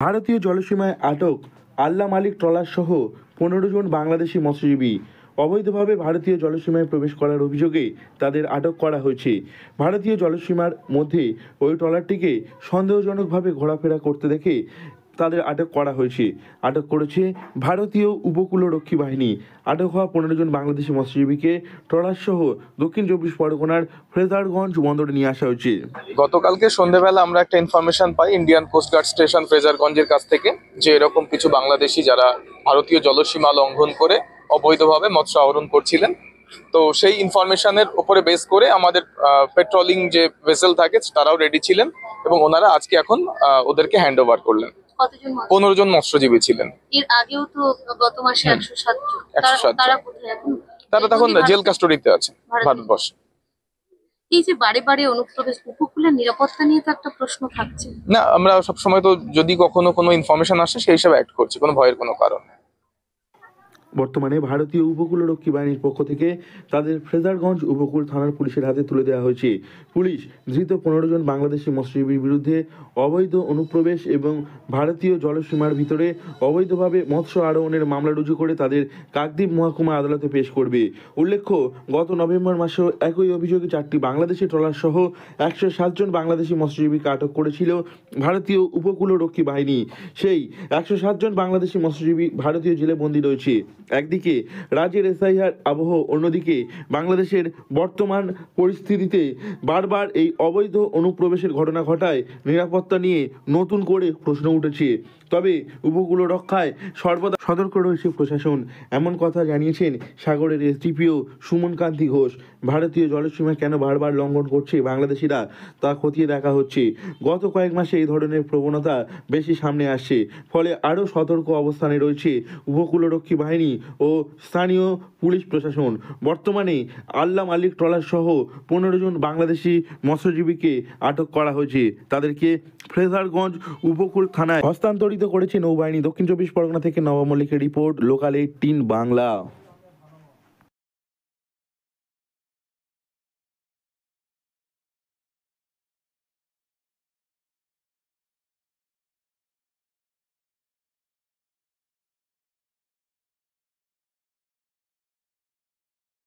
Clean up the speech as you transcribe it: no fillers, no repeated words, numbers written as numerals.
ভারতীয় জলসীমায় আটক আল্লাহ মালিক ট্রলার সহ 15 জন বাংলাদেশি মৎস্যজীবী। অবৈধভাবে ভারতীয় জলসীমায় প্রবেশ করার অভিযোগে তাদের আটক করা হয়েছে। ভারতীয় জলসীমার মধ্যে ওই ট্রলারটিকে সন্দেহজনকভাবে ঘোরাফেরা করতে দেখে তাদের আটক করা হয়েছে। আটক করেছে ভারতীয় উপকূলরক্ষী বাহিনী। আটক হওয়া 15 জন বাংলাদেশি মৎস্যজীবীকে ট্রলার সহ দক্ষিণ 24 পরগনার ফ্রেজারগঞ্জ বন্দরে নিয়ে আসা হয়েছে। গতকালকে সন্ধ্যেবেলা আমরা একটা ইনফরমেশন পাই ইন্ডিয়ান কোস্টগার্ড স্টেশন ফ্রেজারগঞ্জের কাছ থেকে যে এরকম কিছু বাংলাদেশি যারা ভারতীয় জলসীমা লঙ্ঘন করে অবৈধভাবে মৎস্য আহরণ করছিলেন। তো সেই ইনফরমেশনের উপরে বেস করে আমাদের পেট্রোলিং যে ভেসেল থাকে তারাও রেডি ছিলেন এবং ওনারা আজকে এখন ওদেরকে হ্যান্ড ওভার করলেন। 15 জন মৎস্যজীবী ছিলেন। এর আগেও তো গত মাসে 107 জন। 107 তারা কোথায় এখন? তারা তখন জেল কাস্টডিতে আছে ভারতবর্ষে। এই যে বারে বারে অনুপ্রবেশ, উপকূলের নিরাপত্তা নিয়ে তো একটা প্রশ্ন থাকছে। না, আমরা সবসময় তো যদি কখনো কোনো ইনফরমেশন আসে সেই হিসাবে অ্যাক্ট করছি, কোনো ভয়ের কোনো কারণ নেই। বর্তমানে ভারতীয় উপকূলরক্ষী বাহিনীর পক্ষ থেকে তাদের ফ্রেজারগঞ্জ উপকূল থানার পুলিশের হাতে তুলে দেওয়া হয়েছে। পুলিশ ধৃত 15 জন বাংলাদেশি মৎস্যজীবীর বিরুদ্ধে অবৈধ অনুপ্রবেশ এবং ভারতীয় জলসীমার ভিতরে অবৈধভাবে মৎস্য আরোহণের মামলা রুজু করে তাদের কাকদ্বীপ মহকুমা আদালতে পেশ করবে। উল্লেখ্য, গত নভেম্বর মাসেও একই অভিযোগে 4টি বাংলাদেশি ট্রলার সহ 107 জন বাংলাদেশি মৎস্যজীবীকে আটক করেছিল ভারতীয় উপকূলরক্ষী বাহিনী। সেই 107 জন বাংলাদেশি মৎস্যজীবী ভারতীয় জেলে বন্দী রয়েছে। একদিকে রাজ্যের এসআইআর আবহ, অন্যদিকে বাংলাদেশের বর্তমান পরিস্থিতিতে বারবার এই অবৈধ অনুপ্রবেশের ঘটনা ঘটায় নিরাপত্তা নিয়ে নতুন করে প্রশ্ন উঠেছে। তবে উপকূল রক্ষায় সর্বদা সতর্ক রয়েছে প্রশাসন, এমন কথা জানিয়েছেন সাগরের এসডিপিও সুমন কান্তি ঘোষ। ভারতীয় জলসীমা কেন বারবার লঙ্ঘন করছে বাংলাদেশিরা তা খতিয়ে দেখা হচ্ছে। গত কয়েক মাসে এই ধরনের প্রবণতা বেশি সামনে আসছে, ফলে আরও সতর্ক অবস্থানে রয়েছে উপকূলরক্ষী বাহিনী ও স্থানীয় পুলিশ প্রশাসন। বর্তমানে আল্লাহ মালিক ট্রলার সহ 15 জন বাংলাদেশি মৎস্যজীবীকে আটক করা হয়েছে। তাদেরকে ফ্রেজারগঞ্জ উপকূল থানায় হস্তান্তরিত করেছে নৌবাহিনী। দক্ষিণ 24 পরগনা থেকে নব মল্লিকের রিপোর্ট, লোকাল 18 বাংলা।